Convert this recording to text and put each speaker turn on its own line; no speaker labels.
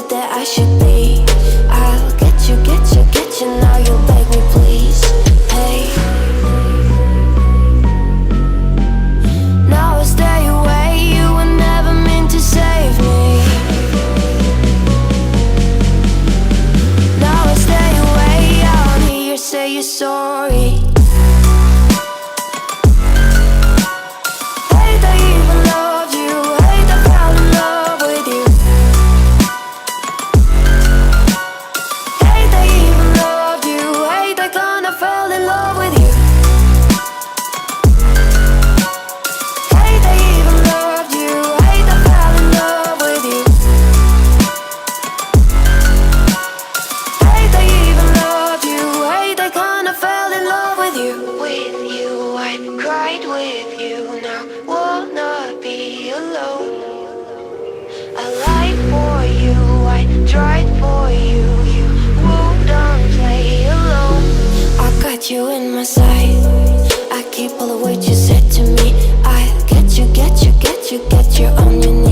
said that I should be. I'll get you, now you beg me please. Hey, now I stay away, you were never meant to save me. Now I stay away, I wanna hear you say you're sorry. Hate I even loved you, hate I fell in love with you. Hate I even loved you, hate I kinda fell in love with you. Hate I even loved you, hate I fell in love with you. Hate I even loved you, hate I kinda fell in love with you. With you, I cried with you, now wanna be alone. I lied for you, I tried for you, you wouldn't play alone. I got you in my sight, I keep all the words you said to me. I get you on your knees.